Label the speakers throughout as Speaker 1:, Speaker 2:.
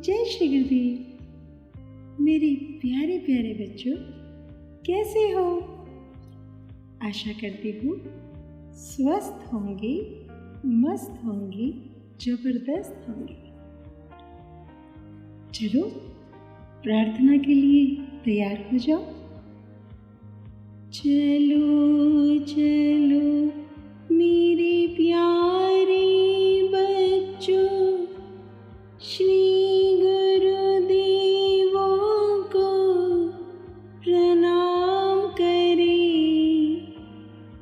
Speaker 1: जय श्री गुरुदेव। मेरे प्यारे प्यारे बच्चों, कैसे हो? आशा करती हूँ स्वस्थ होंगे, मस्त होंगे, जबरदस्त होंगे। चलो प्रार्थना के लिए तैयार हो जाओ। चलो चलो मेरे प्यारे बच्चों, श्री गुरुदेवों को प्रणाम करें।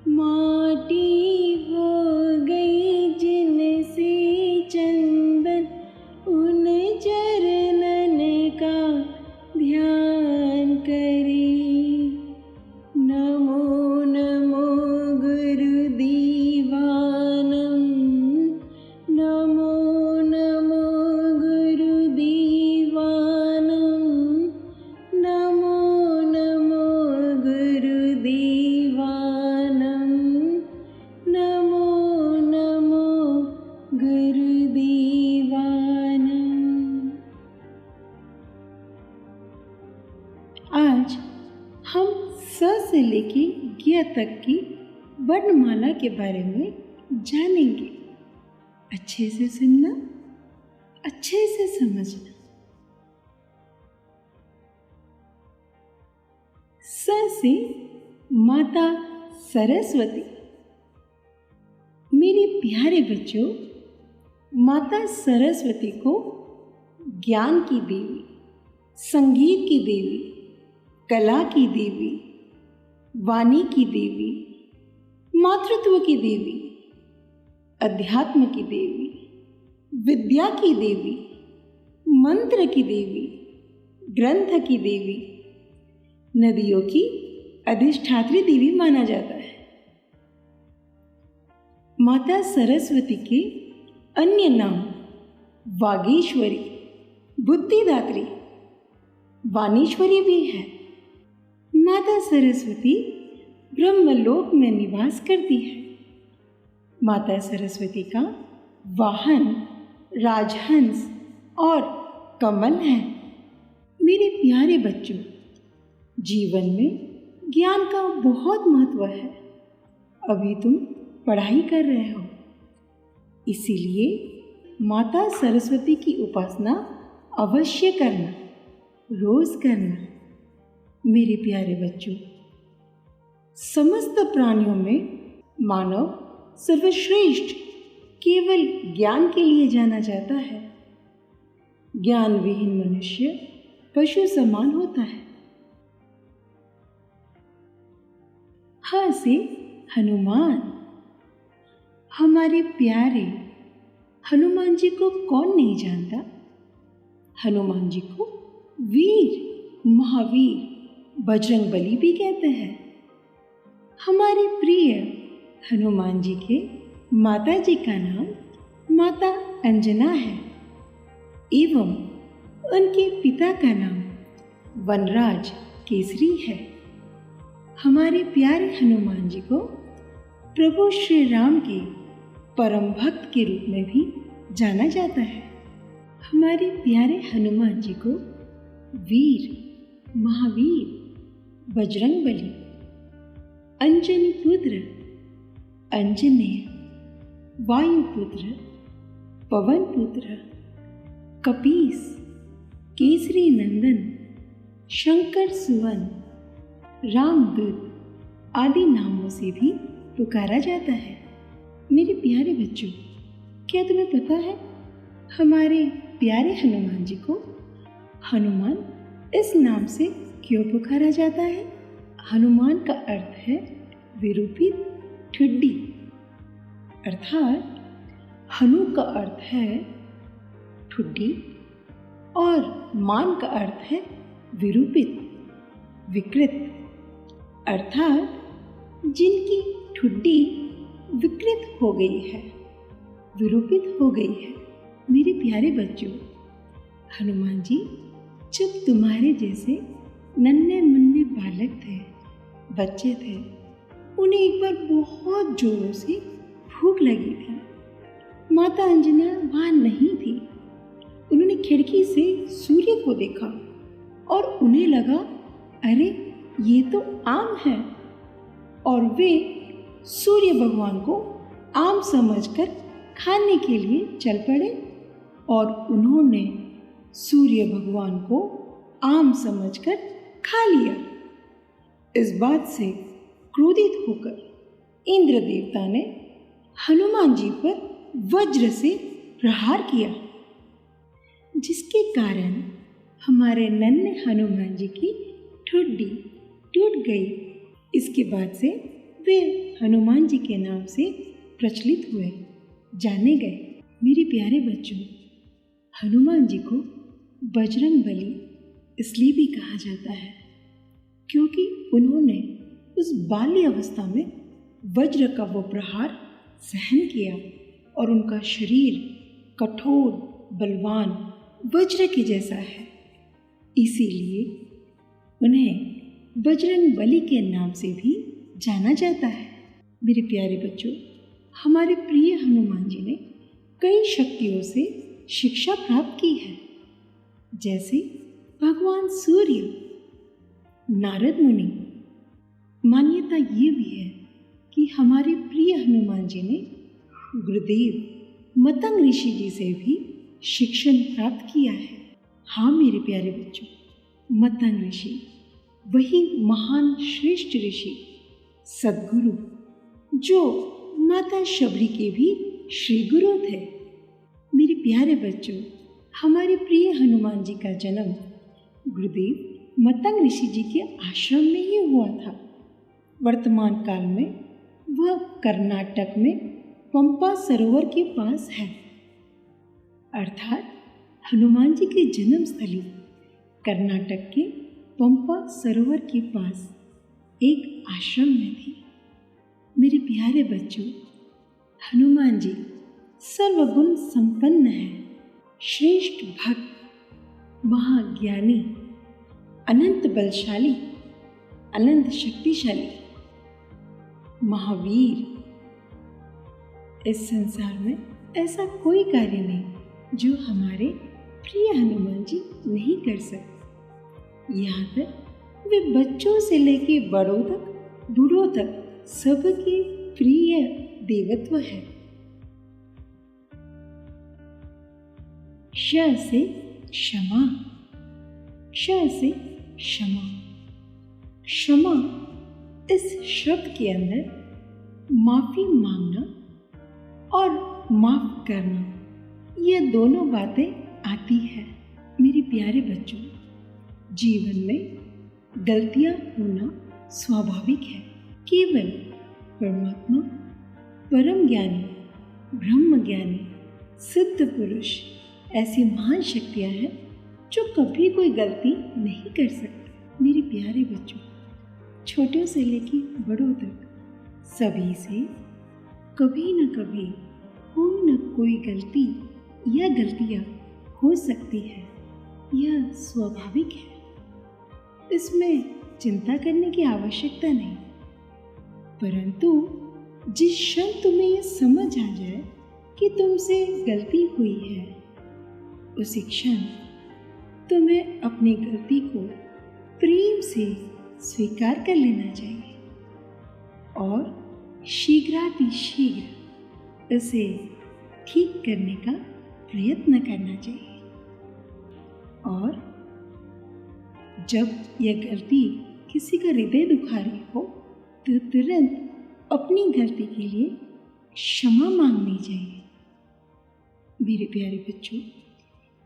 Speaker 1: माटी हो गई जिनसे चंदन, उन चरणन का ध्यान करें। नमो नमो गुरुदेवानम, नमो नमो गुरुदेवानम, नमो नमो गुरुदेवानम, नमो नमो गुरुदेवानम। आज हम स से लेके ज्ञ तक की वर्णमाला के बारे में जानेंगे। अच्छे से सुनना, अच्छे से समझना। स से माता सरस्वती। मेरे प्यारे बच्चों, माता सरस्वती को ज्ञान की देवी, संगीत की देवी, कला की देवी, वाणी की देवी, मातृत्व की देवी, अध्यात्म की देवी, विद्या की देवी, मंत्र की देवी, ग्रंथ की देवी, नदियों की अधिष्ठात्री देवी माना जाता है। माता सरस्वती के अन्य नाम वागीश्वरी, बुद्धिदात्री, वाणीश्वरी भी है। माता सरस्वती ब्रह्मलोक में निवास करती है। माता सरस्वती का वाहन राजहंस और कमल है। मेरे प्यारे बच्चों, जीवन में ज्ञान का बहुत महत्व है। अभी तुम पढ़ाई कर रहे हो, इसीलिए माता सरस्वती की उपासना अवश्य करना, रोज करना। मेरे प्यारे बच्चों, समस्त प्राणियों में मानव सर्वश्रेष्ठ केवल ज्ञान के लिए जाना जाता है। ज्ञान विहीन मनुष्य पशु समान होता है। हाँ से हनुमान। हमारे प्यारे हनुमान जी को कौन नहीं जानता? हनुमान जी को वीर, महावीर, बजरंगबली भी कहते हैं। हमारे प्रिय हनुमान जी के माता जी का नाम माता अंजना है एवं उनके पिता का नाम वनराज केसरी है। हमारे प्यारे हनुमान जी को प्रभु श्री राम के परम भक्त के रूप में भी जाना जाता है। हमारे प्यारे हनुमान जी को वीर, महावीर, बजरंगबली, अंजनी पुत्र, अंजनेय, वायुपुत्र, पवन पुत्र, कपीस, केसरी नंदन, शंकर सुवन, रामदूत आदि नामों से भी पुकारा जाता है। मेरे प्यारे बच्चों, क्या तुम्हें पता है हमारे प्यारे हनुमान जी को हनुमान इस नाम से क्यों पुकारा जाता है? हनुमान का अर्थ है विरूपित, ठुड्डी। अर्थात हनु का अर्थ है ठुड्डी और मान का अर्थ है विरूपित, विकृत। अर्थात जिनकी ठुड्डी विकृत हो गई है, विरूपित हो गई है। मेरे प्यारे बच्चों, हनुमान जी जब तुम्हारे जैसे नन्हे मुन्ने बालक थे, बच्चे थे, उन्हें एक बार बहुत जोरों से भूख लगी थी। माता अंजना वहाँ नहीं थी। उन्होंने खिड़की से सूर्य को देखा और उन्हें लगा, अरे ये तो आम है। और वे सूर्य भगवान को आम समझकर खाने के लिए चल पड़े और उन्होंने सूर्य भगवान को आम समझकर खा लिया। इस बात से क्रोधित होकर इंद्र देवता ने हनुमान जी पर वज्र से प्रहार किया, जिसके कारण हमारे नन्हे हनुमान जी की ठुड्डी टूट गई। इसके बाद से वे हनुमान जी के नाम से प्रचलित हुए, जाने गए। मेरे प्यारे बच्चों, हनुमान जी को बजरंग बली इसलिए भी कहा जाता है क्योंकि उन्होंने उस बाल्य अवस्था में वज्र का वो प्रहार सहन किया और उनका शरीर कठोर बलवान वज्र के जैसा है। इसीलिए उन्हें बजरंग बली के नाम से भी जाना जाता है। मेरे प्यारे बच्चों, हमारे प्रिय हनुमान जी ने कई शक्तियों से शिक्षा प्राप्त की है, जैसे भगवान सूर्य, नारद मुनि। मान्यता ये भी है कि हमारे प्रिय हनुमान जी ने गुरुदेव मतंग ऋषि जी से भी शिक्षण प्राप्त किया है। हाँ मेरे प्यारे बच्चों, मतंग ऋषि वही महान श्रेष्ठ ऋषि सद्गुरु जो माता शबरी के भी श्री गुरु थे। मेरे प्यारे बच्चों, हमारे प्रिय हनुमान जी का जन्म गुरुदेव मतंग ऋषि जी के आश्रम में ही हुआ था। वर्तमान काल में वह कर्नाटक में पंपा सरोवर के पास है। अर्थात हनुमान जी की जन्मस्थली कर्नाटक के पंपा सरोवर के पास एक आश्रम में थी। मेरे प्यारे बच्चों, हनुमान जी सर्वगुण संपन्न है, श्रेष्ठ भक्त, महाज्ञानी, अनंत बलशाली, अनंत शक्तिशाली, महावीर। इस संसार में ऐसा कोई कार्य नहीं जो हमारे प्रिय हनुमान जी नहीं कर सकते। यहाँ तक वे बच्चों से लेके बड़ों तक, बूढ़ों तक सबके प्रिय देवत्व है। श से क्षमा, क्ष से क्षमा। क्षमा इस शब्द के अंदर माफी मांगना और माफ करना, ये दोनों बातें आती है। मेरे प्यारे बच्चों, जीवन में गलतियां होना स्वाभाविक है। केवल परमात्मा, परम ज्ञानी, ब्रह्म ज्ञानी, सिद्ध पुरुष ऐसी महान शक्तियां हैं जो कभी कोई गलती नहीं कर सकते। मेरे प्यारे बच्चों, छोटों से लेकर बड़ों तक सभी से कभी न कभी कोई न कोई गलती या गलतियां हो सकती है। यह स्वाभाविक है, इसमें चिंता करने की आवश्यकता नहीं। परंतु जिस क्षण तुम्हें यह समझ आ जाए कि तुमसे गलती हुई है, उसी क्षण तुम्हें अपनी गलती को प्रेम से स्वीकार कर लेना चाहिए और शीघ्रातिशीघ्र इसे ठीक करने का प्रयत्न करना चाहिए। और जब यह गलती किसी का हृदय दुखा रही हो तो तुरंत अपनी गलती के लिए क्षमा मांगनी चाहिए। मेरे प्यारे बच्चों,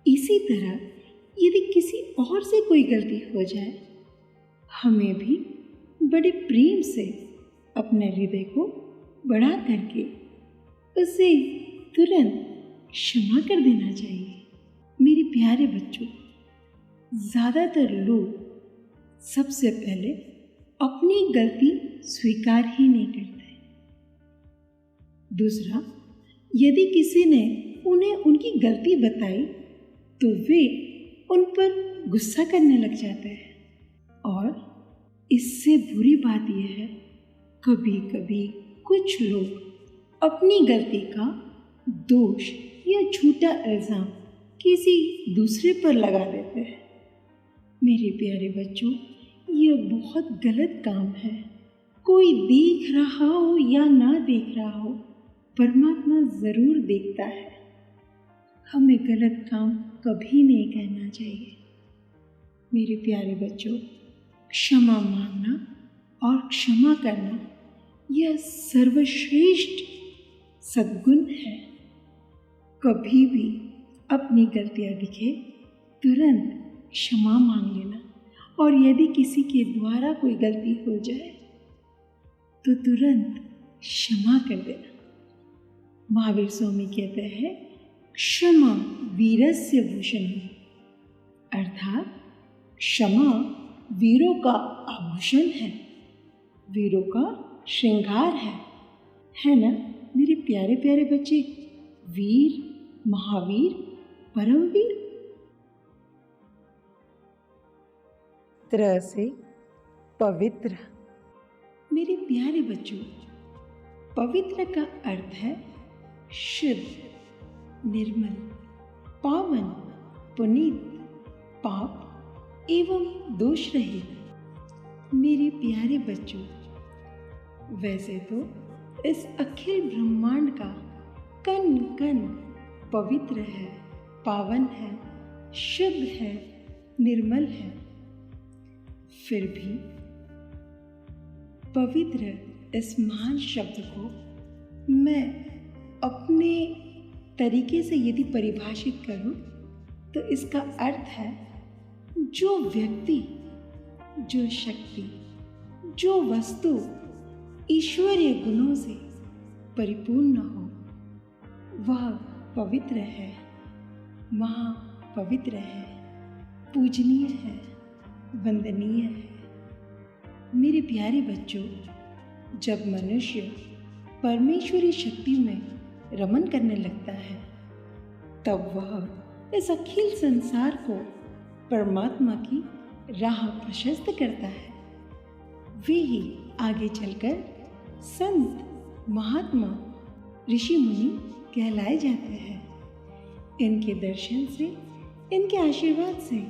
Speaker 1: इसी तरह यदि किसी और से कोई गलती हो जाए, हमें भी बड़े प्रेम से अपने हृदय को बढ़ा करके उसे तुरंत क्षमा कर देना चाहिए। मेरे प्यारे बच्चों, ज़्यादातर लोग सबसे पहले अपनी गलती स्वीकार ही नहीं करते। दूसरा, यदि किसी ने उन्हें उनकी गलती बताई तो वे उन पर गुस्सा करने लग जाते हैं। और इससे बुरी बात यह है, कभी कभी कुछ लोग अपनी गलती का दोष या झूठा इल्ज़ाम किसी दूसरे पर लगा देते हैं। मेरे प्यारे बच्चों, यह बहुत गलत काम है। कोई देख रहा हो या ना देख रहा हो, परमात्मा ज़रूर देखता है। हमें गलत काम कभी नहीं करना चाहिए। मेरे प्यारे बच्चों, क्षमा मांगना और क्षमा करना यह सर्वश्रेष्ठ सद्गुण है। कभी भी अपनी गलतियां दिखे तुरंत क्षमा मांग लेना, और यदि किसी के द्वारा कोई गलती हो जाए तो तुरंत क्षमा कर देना। महावीर स्वामी कहते हैं, क्षमा वीरस्य भूषणम्, अर्थात क्षमा वीरों का आभूषण है, वीरों का श्रृंगार है ना मेरे प्यारे प्यारे बच्चे। वीर, महावीर, परमवीर। तरह से पवित्र। मेरे प्यारे बच्चों, पवित्र का अर्थ है शुद्ध, निर्मल, पावन, पुनीत, पाप एवं दोष रहित। मेरे प्यारे बच्चों, वैसे तो इस अखिल ब्रह्मांड का कण कण पवित्र है, पावन है, शुद्ध है, निर्मल है। फिर भी पवित्र इस महान शब्द को मैं अपने तरीके से यदि परिभाषित करूं तो इसका अर्थ है जो व्यक्ति, जो शक्ति, जो वस्तु ईश्वरीय गुणों से परिपूर्ण हो, वह पवित्र है, महापवित्र है, पूजनीय है, वंदनीय है। मेरे प्यारे बच्चों, जब मनुष्य परमेश्वरी शक्ति में रमन करने लगता है, तब वह इस अखिल संसार को परमात्मा की राह प्रशस्त करता है। वे ही आगे चलकर संत, महात्मा, ऋषि मुनि कहलाए जाते हैं। इनके दर्शन से, इनके आशीर्वाद से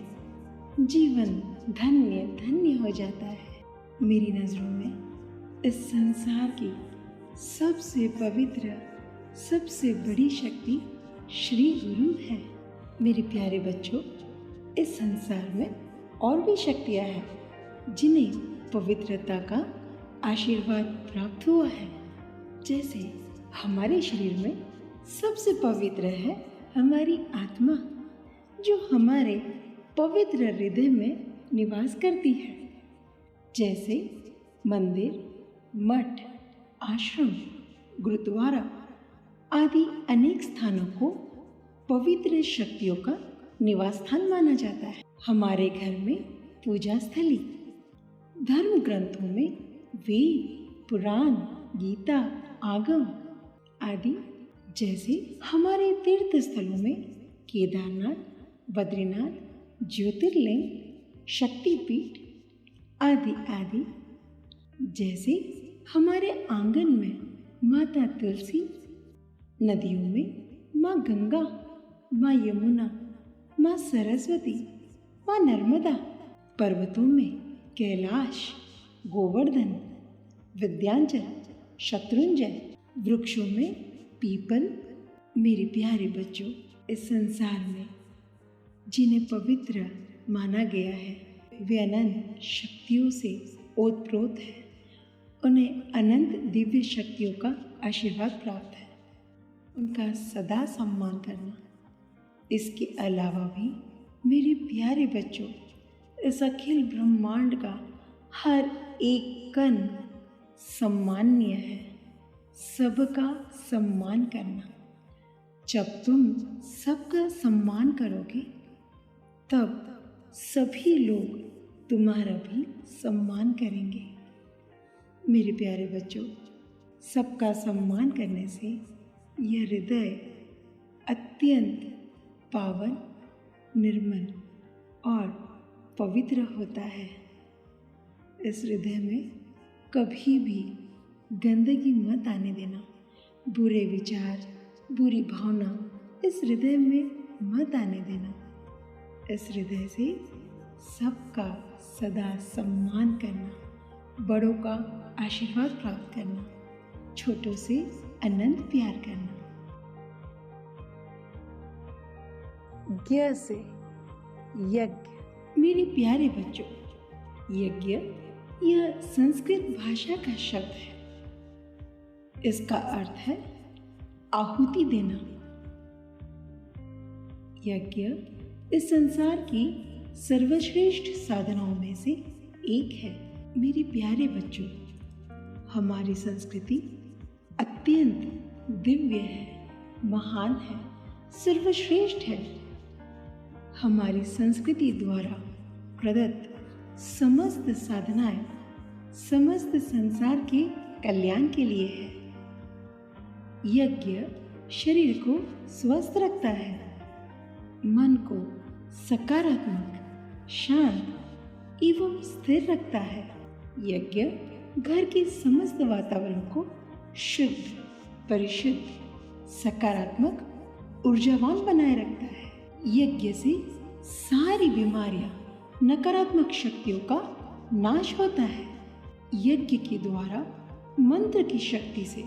Speaker 1: जीवन धन्य धन्य हो जाता है। मेरी नज़रों में इस संसार की सबसे पवित्र, सबसे बड़ी शक्ति श्री गुरु है। मेरे प्यारे बच्चों, इस संसार में और भी शक्तियाँ हैं जिन्हें पवित्रता का आशीर्वाद प्राप्त हुआ है। जैसे हमारे शरीर में सबसे पवित्र है हमारी आत्मा, जो हमारे पवित्र हृदय में निवास करती है। जैसे मंदिर, मठ, आश्रम, गुरुद्वारा आदि अनेक स्थानों को पवित्र शक्तियों का निवास स्थान माना जाता है। हमारे घर में पूजा स्थली, धर्म ग्रंथों में वेद, पुराण, गीता, आगम आदि, जैसे हमारे तीर्थ स्थलों में केदारनाथ, बद्रीनाथ, ज्योतिर्लिंग, शक्तिपीठ आदि आदि। जैसे हमारे आंगन में माता तुलसी, नदियों में माँ गंगा, माँ यमुना, माँ सरस्वती, माँ नर्मदा, पर्वतों में कैलाश, गोवर्धन, विंध्याचल, शत्रुंजय, वृक्षों में पीपल। मेरे प्यारे बच्चों, इस संसार में जिन्हें पवित्र माना गया है, वे अनंत शक्तियों से ओतप्रोत है। उन्हें अनंत दिव्य शक्तियों का आशीर्वाद प्राप्त है। उनका सदा सम्मान करना। इसके अलावा भी मेरे प्यारे बच्चों, इस अखिल ब्रह्मांड का हर एक कण सम्माननीय है। सबका सम्मान करना। जब तुम सबका सम्मान करोगे, तब सभी लोग तुम्हारा भी सम्मान करेंगे। मेरे प्यारे बच्चों, सबका सम्मान करने से यह हृदय अत्यंत पावन, निर्मल और पवित्र होता है। इस हृदय में कभी भी गंदगी मत आने देना। बुरे विचार, बुरी भावना इस हृदय में मत आने देना। इस हृदय से सबका सदा सम्मान करना, बड़ों का आशीर्वाद प्राप्त करना, छोटों से अनंत प्यार करना। ज्ञ से यज्ञ। मेरे प्यारे बच्चों, यज्ञ यह संस्कृत भाषा का शब्द है। इसका अर्थ है आहुति देना। यज्ञ इस संसार की सर्वश्रेष्ठ साधनाओं में से एक है। मेरे प्यारे बच्चों, हमारी संस्कृति अत्यंत दिव्य है, महान है, सर्वश्रेष्ठ है। हमारी संस्कृति द्वारा प्रदत्त समस्त साधनाएं समस्त संसार के कल्याण के लिए है। यज्ञ शरीर को स्वस्थ रखता है, मन को सकारात्मक, शांत एवं स्थिर रखता है। यज्ञ घर के समस्त वातावरण को शुद्ध, परिशुद्ध, सकारात्मक, ऊर्जावान बनाए रखता है। यज्ञ से सारी बीमारियां, नकारात्मक शक्तियों का नाश होता है। यज्ञ के द्वारा मंत्र की शक्ति से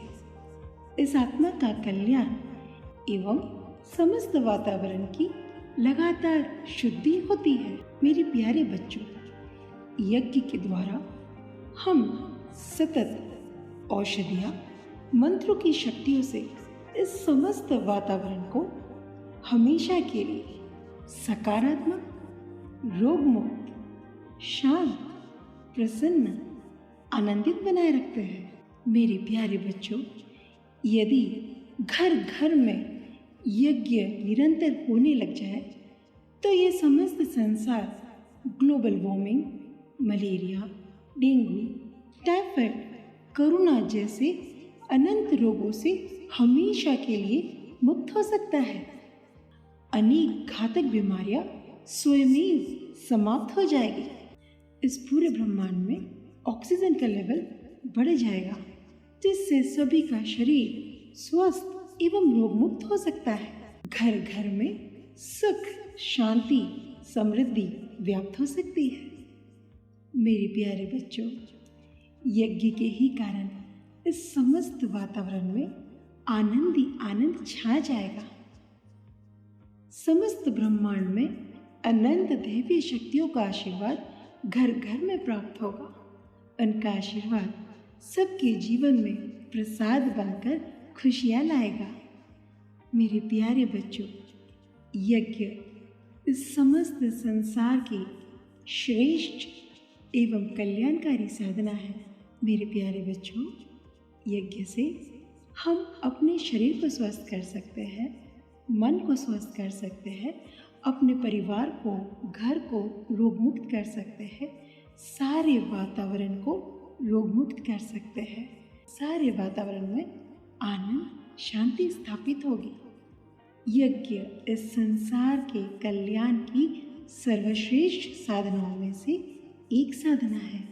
Speaker 1: इस आत्मा का कल्याण एवं समस्त वातावरण की लगातार शुद्धि होती है। मेरे प्यारे बच्चों, यज्ञ के द्वारा हम सतत औषधियाँ, मंत्रों की शक्तियों से इस समस्त वातावरण को हमेशा के लिए सकारात्मक, रोगमुक्त, शांत, प्रसन्न, आनंदित बनाए रखते हैं। मेरे प्यारे बच्चों, यदि घर घर में यज्ञ निरंतर होने लग जाए तो ये समस्त संसार global warming, malaria, dengue, typhoid, corona जैसे अनंत रोगों से हमेशा के लिए मुक्त हो सकता है। अनेक घातक बीमारियां स्वयं समाप्त हो जाएगी। इस पूरे ब्रह्मांड में ऑक्सीजन का लेवल बढ़ जाएगा, जिससे सभी का शरीर स्वस्थ एवं रोग मुक्त हो सकता है। घर घर में सुख, शांति, समृद्धि व्याप्त हो सकती है। मेरे प्यारे बच्चों, यज्ञ के ही कारण इस समस्त वातावरण में आनंद ही आनंद छा जाएगा। समस्त ब्रह्मांड में अनंत दैवीय शक्तियों का आशीर्वाद घर घर में प्राप्त होगा। उनका आशीर्वाद सबके जीवन में प्रसाद बनकर खुशियाँ लाएगा। मेरे प्यारे बच्चों, यज्ञ इस समस्त संसार की श्रेष्ठ एवं कल्याणकारी साधना है। मेरे प्यारे बच्चों, यज्ञ से हम अपने शरीर को स्वस्थ कर सकते हैं, मन को स्वस्थ कर सकते हैं, अपने परिवार को, घर को रोग मुक्त कर सकते हैं, सारे वातावरण को रोग मुक्त कर सकते हैं। सारे वातावरण में आनंद, शांति स्थापित होगी। यज्ञ इस संसार के कल्याण की सर्वश्रेष्ठ साधनाओं में से एक साधना है।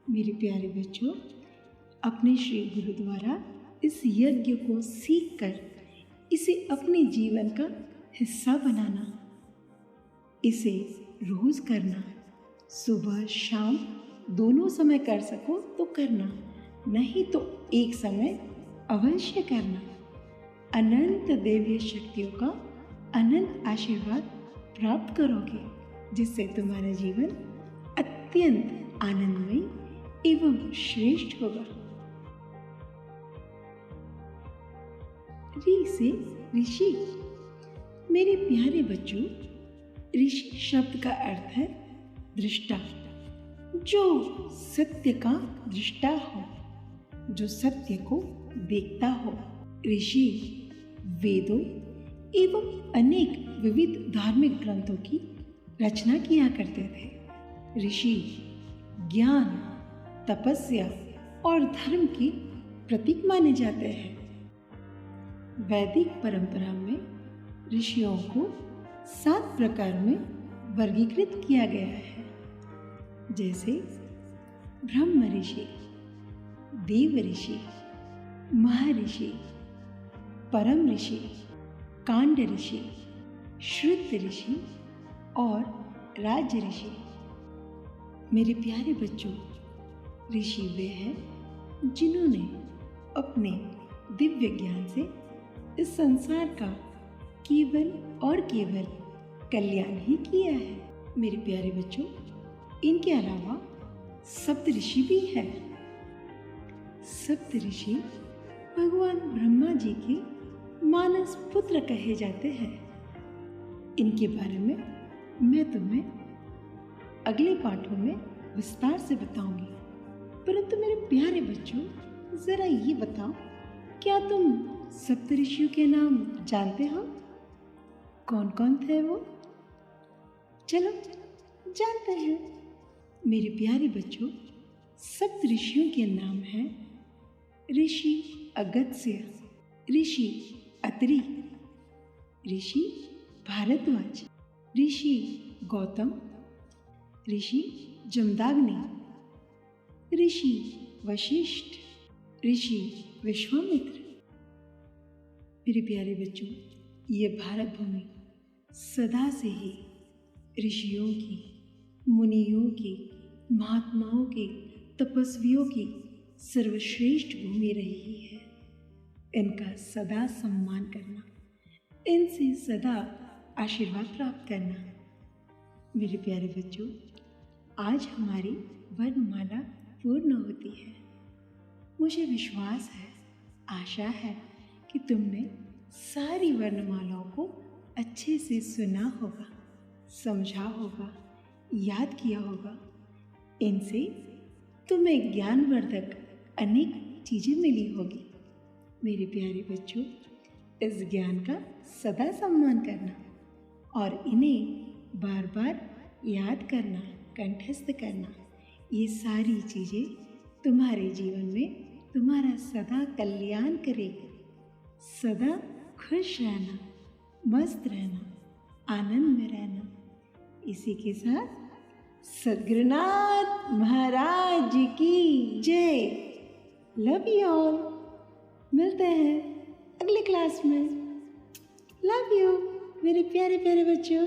Speaker 1: मेरे प्यारे बच्चों, अपने श्री गुरु द्वारा इस यज्ञ को सीखकर इसे अपने जीवन का हिस्सा बनाना, इसे रोज करना, सुबह शाम दोनों समय कर सको तो करना, नहीं तो एक समय अवश्य करना। अनंत दैवीय शक्तियों का अनंत आशीर्वाद प्राप्त करोगे, जिससे तुम्हारा जीवन अत्यंत आनंदमय एवं श्रेष्ठ होगा। ऋ से ऋषि। मेरे प्यारे बच्चों, ऋषि शब्द का अर्थ है दृष्टा, जो सत्य का दृष्टा हो, जो सत्य को देखता हो। ऋषि वेदों एवं अनेक विविध धार्मिक ग्रंथों की रचना किया करते थे। ऋषि ज्ञान, तपस्या और धर्म के प्रतीक माने जाते हैं। वैदिक परंपरा में ऋषियों को 7 प्रकार में वर्गीकृत किया गया है, जैसे ब्रह्म ऋषि, देव ऋषि, महर्षि, परम ऋषि, कांड ऋषि, श्रुत ऋषि और राज ऋषि। मेरे प्यारे बच्चों, ऋषि वे हैं जिन्होंने अपने दिव्य ज्ञान से इस संसार का केवल और केवल कल्याण ही किया है। मेरे प्यारे बच्चों, इनके अलावा सप्त ऋषि भी हैं। सप्त ऋषि भगवान ब्रह्मा जी के मानस पुत्र कहे जाते हैं। इनके बारे में मैं तुम्हें अगले पाठों में विस्तार से बताऊंगी। परंतु मेरे प्यारे बच्चों, जरा ये बताओ, क्या तुम सप्त ऋषियों के नाम जानते हो? कौन कौन थे वो? चलो जानते हैं। मेरे प्यारे बच्चों, सप्त ऋषियों के नाम हैं ऋषि अगस्त्य, ऋषि अत्रि, ऋषि भारद्वाज, ऋषि गौतम, ऋषि जमदाग्नि, ऋषि वशिष्ठ, ऋषि विश्वामित्र। मेरे प्यारे बच्चों, ये भारत भूमि सदा से ही ऋषियों की, मुनियों की, महात्माओं की, तपस्वियों की सर्वश्रेष्ठ भूमि रही है। इनका सदा सम्मान करना, इनसे सदा आशीर्वाद प्राप्त करना। मेरे प्यारे बच्चों, आज हमारी वर्णमाला पूर्ण होती है। मुझे विश्वास है, आशा है कि तुमने सारी वर्णमालाओं को अच्छे से सुना होगा, समझा होगा, याद किया होगा। इनसे तुम्हें ज्ञानवर्धक अनेक चीज़ें मिली होगी। मेरे प्यारे बच्चों, इस ज्ञान का सदा सम्मान करना और इन्हें बार बार याद करना, कंठस्थ करना, ये सारी चीज़ें तुम्हारे जीवन में तुम्हारा सदा कल्याण करेगी। सदा खुश रहना, मस्त रहना, आनंद में रहना। इसी के साथ सद्गुरुनाथ महाराज की जय। Love you all. मिलते हैं अगले क्लास में। लव यू मेरे प्यारे प्यारे बच्चों।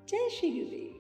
Speaker 1: जय श्री गुरुदेव।